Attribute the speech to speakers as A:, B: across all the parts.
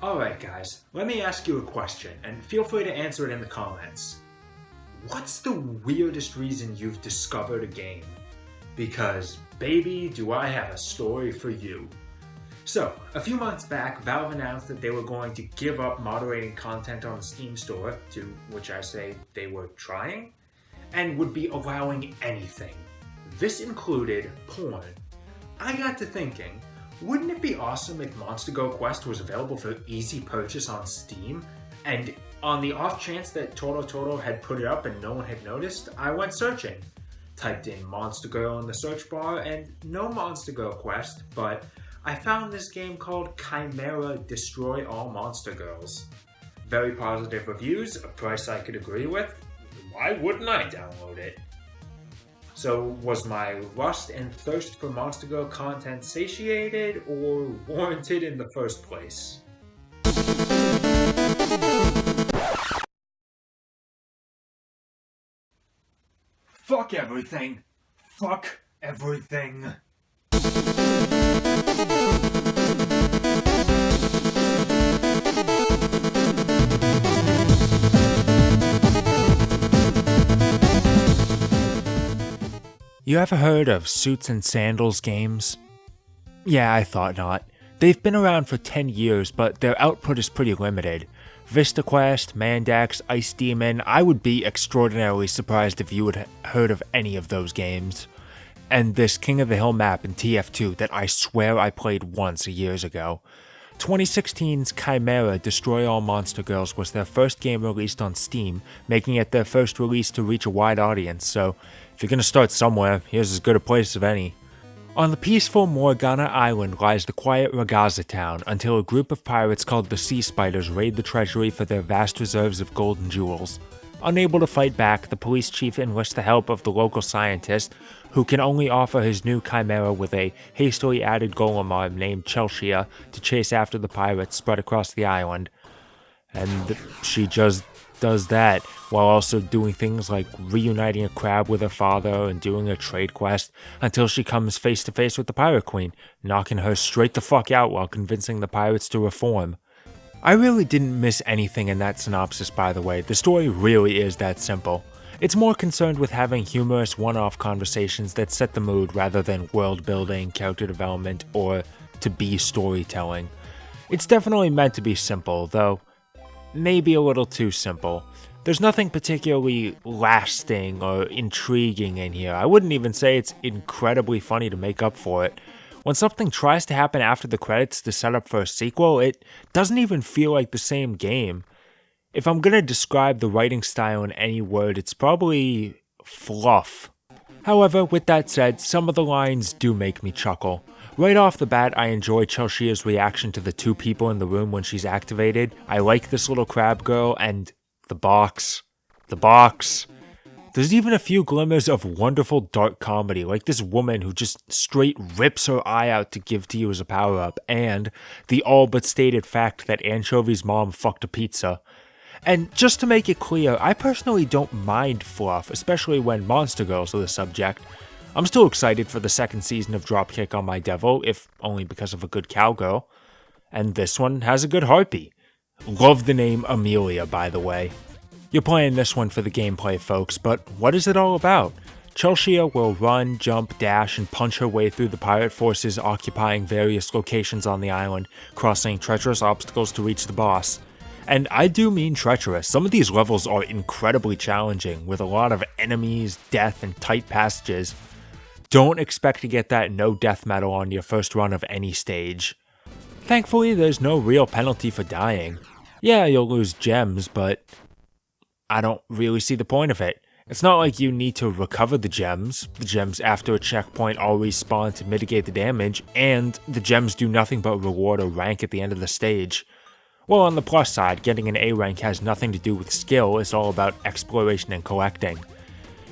A: Alright guys, let me ask you a question, and feel free to answer it in the comments. What's the weirdest reason you've discovered a game? Because, baby, do I have a story for you. So, a few months back, Valve announced that they were going to give up moderating content on the Steam store, to which I say they were trying, and would be allowing anything. This included porn. I got to thinking, wouldn't it be awesome if Monster Girl Quest was available for easy purchase on Steam? And on the off chance that Toto had put it up and no one had noticed, I went searching. Typed in Monster Girl in the search bar and no Monster Girl Quest, but I found this game called Khimera Destroy All Monster Girls. Very positive reviews, a price I could agree with. Why wouldn't I download it? So, was my lust and thirst for Monster Girl content satiated or warranted in the first place? Fuck everything. Fuck everything. You ever heard of Suits and Sandals games? Yeah, I thought not. They've been around for 10 years, but their output is pretty limited. VistaQuest, Mandax, Ice Demon, I would be extraordinarily surprised if you had heard of any of those games. And this King of the Hill map in TF2 that I swear I played once years ago. 2016's Khimera Destroy All Monster Girls was their first game released on Steam, making it their first release to reach a wide audience, so if you're gonna start somewhere, here's as good a place as any. On the peaceful Morgana Island lies the quiet Ragaza town until a group of pirates called the Sea Spiders raid the treasury for their vast reserves of gold and jewels. Unable to fight back, the police chief enlists the help of the local scientist, who can only offer his new chimera with a hastily added golem arm named Chelsea to chase after the pirates spread across the island. And she just does that, while also doing things like reuniting a crab with her father and doing a trade quest, until she comes face to face with the Pirate Queen, knocking her straight the fuck out while convincing the pirates to reform. I really didn't miss anything in that synopsis, by the way. The story really is that simple. It's more concerned with having humorous one-off conversations that set the mood rather than world building, character development, or to-be storytelling. It's definitely meant to be simple, though maybe a little too simple. There's nothing particularly lasting or intriguing in here. I wouldn't even say it's incredibly funny to make up for it. When something tries to happen after the credits to set up for a sequel, it doesn't even feel like the same game. If I'm gonna describe the writing style in any word, it's probably fluff. However, with that said, some of the lines do make me chuckle. Right off the bat, I enjoy Chelsea's reaction to the two people in the room when she's activated. I like this little crab girl and the box. The box. There's even a few glimmers of wonderful dark comedy, like this woman who just straight rips her eye out to give to you as a power-up, and the all but stated fact that Anchovy's mom fucked a pizza. And just to make it clear, I personally don't mind fluff, especially when Monster Girls are the subject. I'm still excited for the second season of Dropkick on My Devil, if only because of a good cowgirl. And this one has a good harpy. Love the name Amelia, by the way. You're playing this one for the gameplay, folks, but what is it all about? Chelsea will run, jump, dash, and punch her way through the pirate forces occupying various locations on the island, crossing treacherous obstacles to reach the boss. And I do mean treacherous. Some of these levels are incredibly challenging, with a lot of enemies, death, and tight passages. Don't expect to get that no death medal on your first run of any stage. Thankfully, there's no real penalty for dying. Yeah, you'll lose gems, but I don't really see the point of it. It's not like you need to recover the gems. The gems after a checkpoint always spawn to mitigate the damage, and the gems do nothing but reward a rank at the end of the stage. Well, on the plus side, getting an A rank has nothing to do with skill, it's all about exploration and collecting.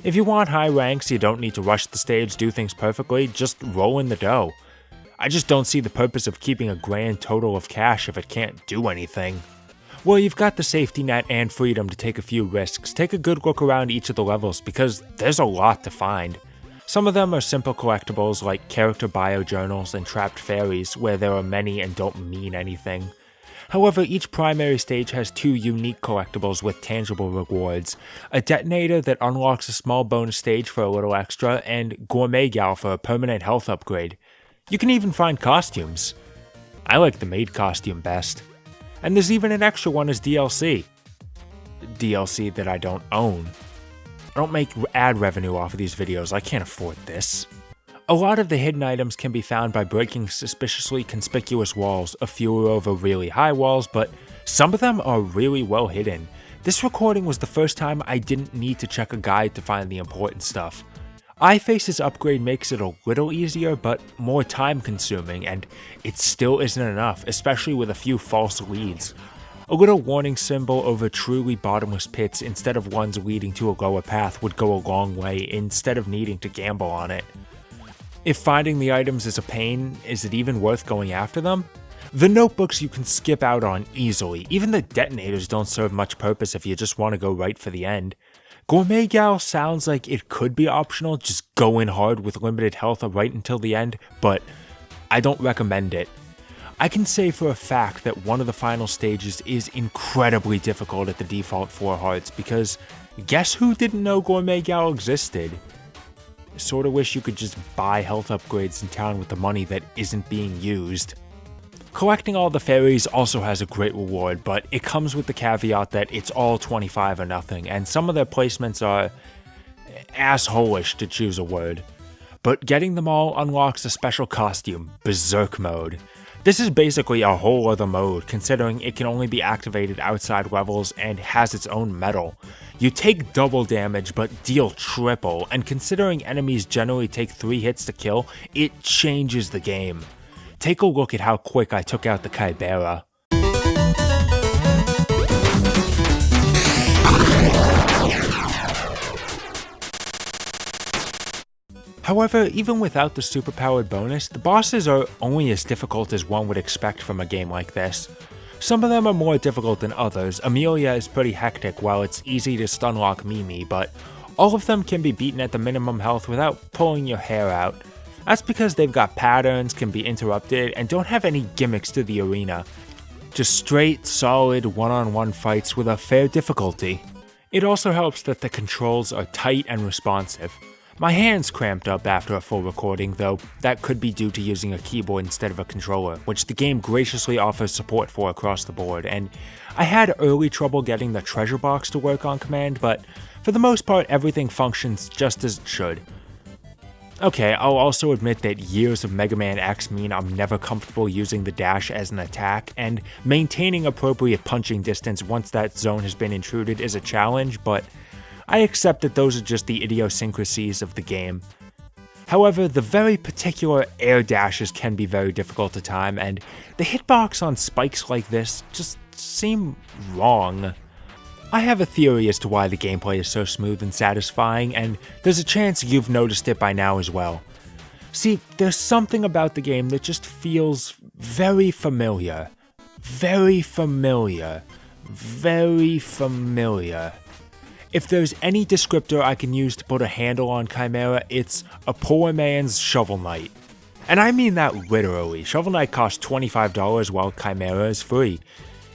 A: If you want high ranks, you don't need to rush the stage, do things perfectly, just roll in the dough. I just don't see the purpose of keeping a grand total of cash if it can't do anything. Well, you've got the safety net and freedom to take a few risks. Take a good look around each of the levels, because there's a lot to find. Some of them are simple collectibles like character bio journals and trapped fairies, where there are many and don't mean anything. However, each primary stage has 2 unique collectibles with tangible rewards, a detonator that unlocks a small bonus stage for a little extra, and Gourmet Gal for a permanent health upgrade. You can even find costumes. I like the maid costume best. And there's even an extra one as DLC. DLC that I don't own. I don't make ad revenue off of these videos, I can't afford this. A lot of the hidden items can be found by breaking suspiciously conspicuous walls. A few are over really high walls, but some of them are really well hidden. This recording was the first time I didn't need to check a guide to find the important stuff. iFace's upgrade makes it a little easier, but more time consuming, and it still isn't enough, especially with a few false leads. A little warning symbol over truly bottomless pits instead of ones leading to a lower path would go a long way instead of needing to gamble on it. If finding the items is a pain, is it even worth going after them? The notebooks you can skip out on easily, even the detonators don't serve much purpose if you just want to go right for the end. Gourmet Gal sounds like it could be optional, just go in hard with limited health right until the end, but I don't recommend it. I can say for a fact that one of the final stages is incredibly difficult at the default 4 hearts because guess who didn't know Gourmet Gal existed? Sorta wish you could just buy health upgrades in town with the money that isn't being used. Collecting all the fairies also has a great reward, but it comes with the caveat that it's all 25 or nothing, and some of their placements are asshole-ish to choose a word. But getting them all unlocks a special costume, Berserk Mode. This is basically a whole other mode, considering it can only be activated outside levels and has its own medal. You take double damage but deal triple, and considering enemies generally take 3 hits to kill, it changes the game. Take a look at how quick I took out the Khimera. However, even without the superpowered bonus, the bosses are only as difficult as one would expect from a game like this. Some of them are more difficult than others. Amelia is pretty hectic while it's easy to stunlock Mimi, but all of them can be beaten at the minimum health without pulling your hair out. That's because they've got patterns, can be interrupted, and don't have any gimmicks to the arena. Just straight, solid, one-on-one fights with a fair difficulty. It also helps that the controls are tight and responsive. My hands cramped up after a full recording, though that could be due to using a keyboard instead of a controller, which the game graciously offers support for across the board, and I had early trouble getting the treasure box to work on command, but for the most part everything functions just as it should. Okay, I'll also admit that years of Mega Man X mean I'm never comfortable using the dash as an attack, and maintaining appropriate punching distance once that zone has been intruded is a challenge, but I accept that those are just the idiosyncrasies of the game. However, the very particular air dashes can be very difficult to time, and the hitbox on spikes like this just seem wrong. I have a theory as to why the gameplay is so smooth and satisfying, and there's a chance you've noticed it by now as well. See, there's something about the game that just feels very familiar. Very familiar. Very familiar. If there's any descriptor I can use to put a handle on Khimera, it's a poor man's Shovel Knight. And I mean that literally. Shovel Knight costs $25 while Khimera is free.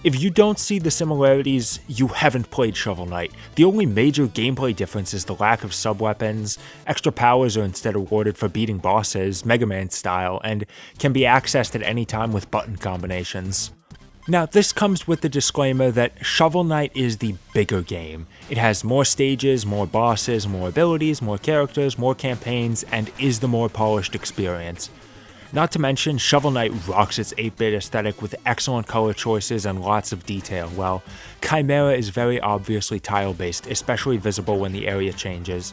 A: If you don't see the similarities, you haven't played Shovel Knight. The only major gameplay difference is the lack of sub-weapons. Extra powers are instead awarded for beating bosses, Mega Man style, and can be accessed at any time with button combinations. Now, this comes with the disclaimer that Shovel Knight is the bigger game. It has more stages, more bosses, more abilities, more characters, more campaigns, and is the more polished experience. Not to mention, Shovel Knight rocks its 8-bit aesthetic with excellent color choices and lots of detail, while Khimera is very obviously tile-based, especially visible when the area changes.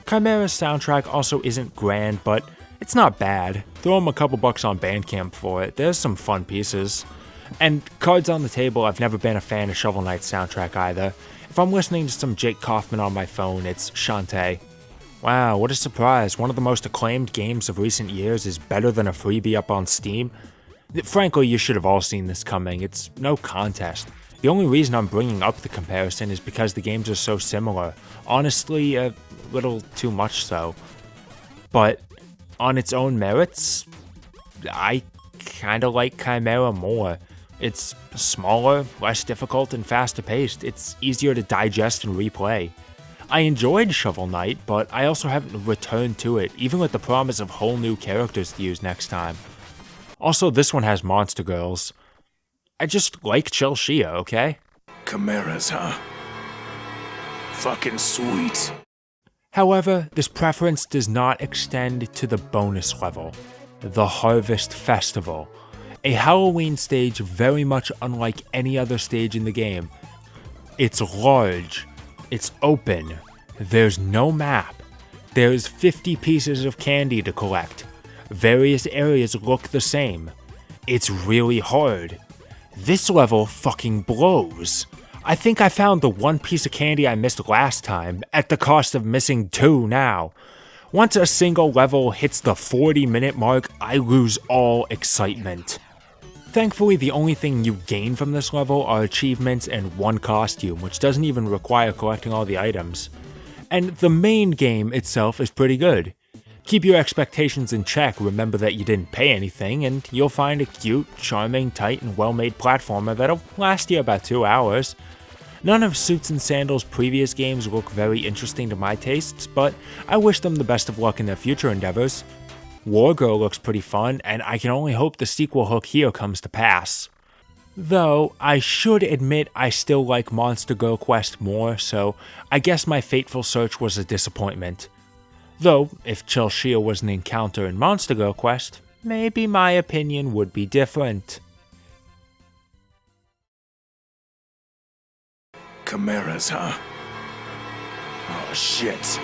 A: Khimera's soundtrack also isn't grand, but it's not bad. Throw them a couple bucks on Bandcamp for it, there's some fun pieces. And cards on the table, I've never been a fan of Shovel Knight's soundtrack either. If I'm listening to some Jake Kaufman on my phone, it's Shantae. Wow, what a surprise, one of the most acclaimed games of recent years is better than a freebie up on Steam? Frankly, you should have all seen this coming, it's no contest. The only reason I'm bringing up the comparison is because the games are so similar. Honestly, a little too much so. But on its own merits, I kinda like Khimera more. It's smaller, less difficult, and faster paced. It's easier to digest and replay. I enjoyed Shovel Knight, but I also haven't returned to it, even with the promise of whole new characters to use next time. Also, this one has monster girls. I just like Chill Shia, okay?
B: Chimeras, huh? Fucking sweet.
A: However, this preference does not extend to the bonus level, the Harvest Festival, a Halloween stage very much unlike any other stage in the game. It's large, it's open, there's no map, there's 50 pieces of candy to collect, various areas look the same. It's really hard. This level fucking blows. I think I found the one piece of candy I missed last time, at the cost of missing 2 now. Once a single level hits the 40-minute mark, I lose all excitement. Thankfully, the only thing you gain from this level are achievements and one costume, which doesn't even require collecting all the items. And the main game itself is pretty good. Keep your expectations in check, remember that you didn't pay anything, and you'll find a cute, charming, tight, and well-made platformer that'll last you about 2 hours. None of Suits and Sandals' previous games look very interesting to my tastes, but I wish them the best of luck in their future endeavors. War Girl looks pretty fun, and I can only hope the sequel hook here comes to pass. Though, I should admit I still like Monster Girl Quest more, so I guess my Fateful Search was a disappointment. Though, if Chill Shia was an encounter in Monster Girl Quest, maybe my opinion would be different.
B: Chimeras, huh? Oh shit.